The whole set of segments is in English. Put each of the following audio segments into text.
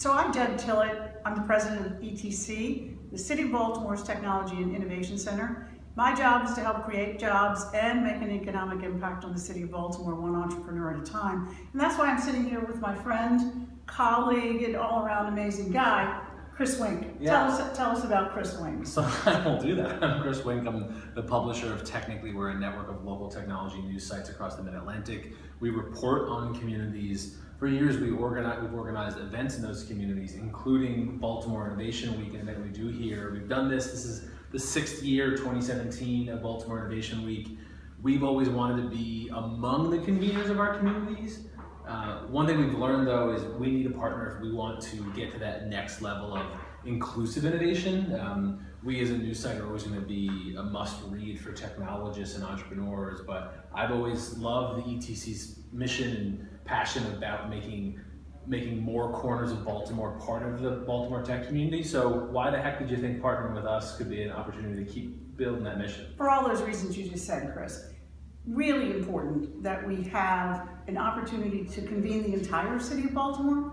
So I'm Deb Tillett. I'm the president of ETC, the City of Baltimore's Technology and Innovation Center. My job is to help create jobs and make an economic impact on the City of Baltimore, one entrepreneur at a time. And that's why I'm sitting here with my friend, colleague, and all-around amazing guy, Chris Wink. Yeah. Tell us about Chris Wink. So I will do that. I'm Chris Wink. I'm the publisher of Technically. We're a network of local technology news sites across the Mid-Atlantic. We report on communities. For years, we've organized events in those communities, including Baltimore Innovation Week, an event we do here. We've done this. This is the 6th year, 2017, of Baltimore Innovation Week. We've always wanted to be among the conveners of our communities. One thing we've learned, though, is we need a partner if we want to get to that next level of inclusive innovation. We as a news site are always going to be a must-read for technologists and entrepreneurs, but I've always loved the ETC's mission and passion about making more corners of Baltimore part of the Baltimore tech community. So why the heck did you think partnering with us could be an opportunity to keep building that mission? For all those reasons you just said, Chris. Really important that we have an opportunity to convene the entire City of Baltimore.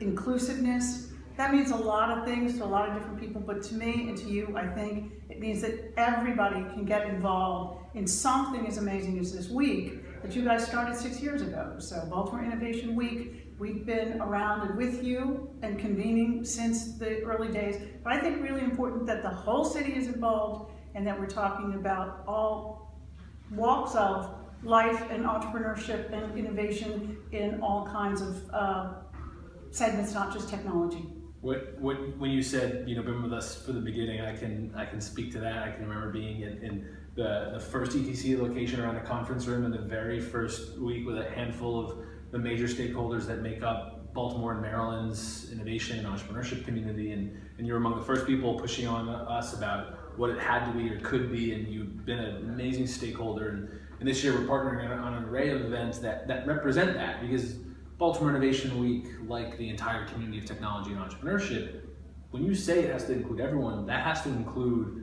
Inclusiveness, that means a lot of things to a lot of different people, but to me and to you, I think it means that everybody can get involved in something as amazing as this week that you guys started 6 years ago. So Baltimore Innovation Week, we've been around and with you and convening since the early days, but I think really important that the whole city is involved and that we're talking about all walks of life and entrepreneurship and innovation in all kinds of segments, not just technology. When you said, been with us for the beginning, I can speak to that. I can remember being in the first ETC location around the conference room in the very first week with a handful of the major stakeholders that make up Baltimore and Maryland's innovation and entrepreneurship community, and you were among the first people pushing on us about what it had to be or could be, and you've been an amazing stakeholder. And this year we're partnering on an array of events that represent that, because Baltimore Innovation Week, like the entire community of technology and entrepreneurship, when you say it has to include everyone, that has to include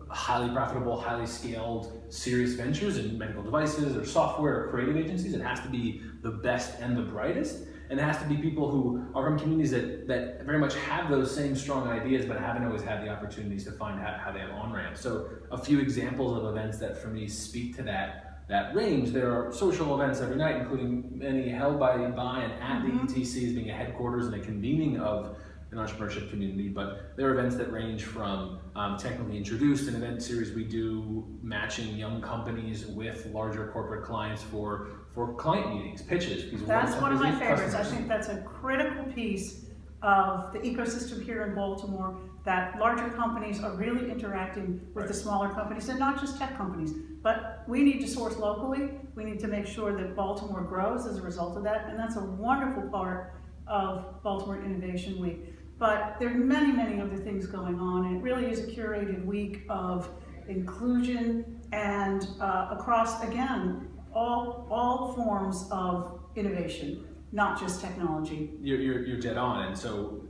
highly profitable, highly scaled, serious ventures in medical devices or software or creative agencies. It has to be the best and the brightest. And it has to be people who are from communities that very much have those same strong ideas, but haven't always had the opportunities to find out how they have on-ramps. So a few examples of events that for me speak to that range. There are social events every night, including many held by and at the ETC as being a headquarters and a convening of an entrepreneurship community, but there are events that range from Technically Introduced, an event series we do matching young companies with larger corporate clients for client meetings, pitches. That's one of my favorites. I think that's a critical piece of the ecosystem here in Baltimore, that larger companies are really interacting with the smaller companies, and not just tech companies. But we need to source locally. We need to make sure that Baltimore grows as a result of that, and that's a wonderful part of Baltimore Innovation Week. But there are many, many other things going on, and it really is a curated week of inclusion and across, again, all forms of innovation, not just technology. You're dead on. And so,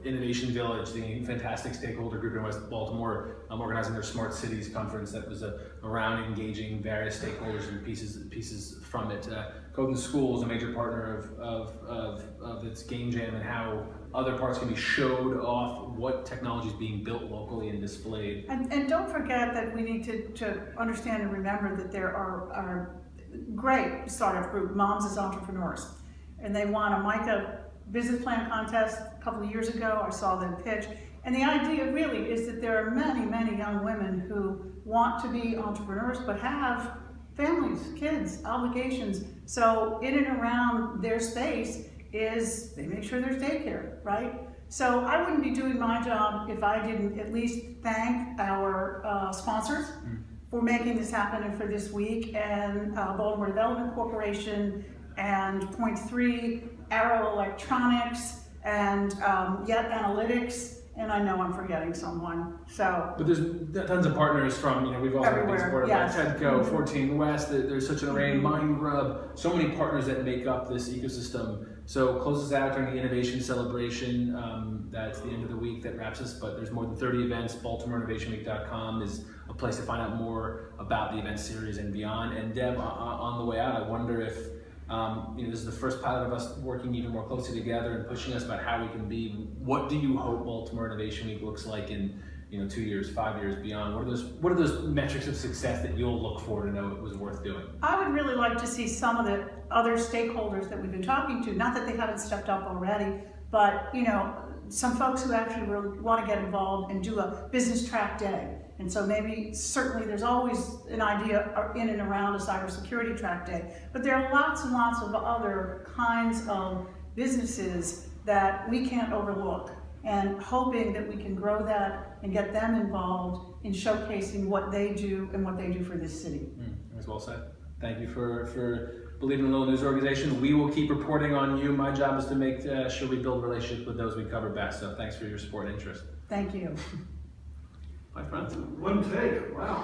Innovation Village, the fantastic stakeholder group in West Baltimore, organizing their Smart Cities conference that was around engaging various stakeholders and pieces from it. Code in the School is a major partner of its Game Jam, and how other parts can be showed off what technology is being built locally and displayed. And don't forget that we need to understand and remember that there are great startup group, Moms as Entrepreneurs, and they won a MICA business plan contest a couple of years ago. I saw them pitch, and the idea really is that there are many, many young women who want to be entrepreneurs but have families, kids, obligations. So in and around their space is they make sure there's daycare, right? So I wouldn't be doing my job if I didn't at least thank our sponsors for making this happen and for this week, and Baltimore Development Corporation, and Point 3, Arrow Electronics, and Yet Analytics, and I know I'm forgetting someone. But there's tons of partners from, we've also been supported by Tedco, 14 West, there's such an array, MindGrub, so many partners that make up this ecosystem. So close us out during the innovation celebration. That's the end of the week that wraps us, but there's more than 30 events. BaltimoreInnovationWeek.com is a place to find out more about the event series and beyond. And Deb, on the way out, I wonder if This is the first pilot of us working even more closely together and pushing us about how we can be. What do you hope Baltimore Innovation Week looks like in 2 years, 5 years, beyond? What are those metrics of success that you'll look for to know it was worth doing? I would really like to see some of the other stakeholders that we've been talking to, not that they haven't stepped up already, but some folks who actually really want to get involved and do a business track day. And so maybe, certainly there's always an idea in and around a cybersecurity track day, but there are lots and lots of other kinds of businesses that we can't overlook, and hoping that we can grow that and get them involved in showcasing what they do and what they do for this city. That's well said. Thank you for believing in a little news organization. We will keep reporting on you. My job is to make sure we build relationships with those we cover best. So thanks for your support and interest. Thank you. My friends. One take, wow.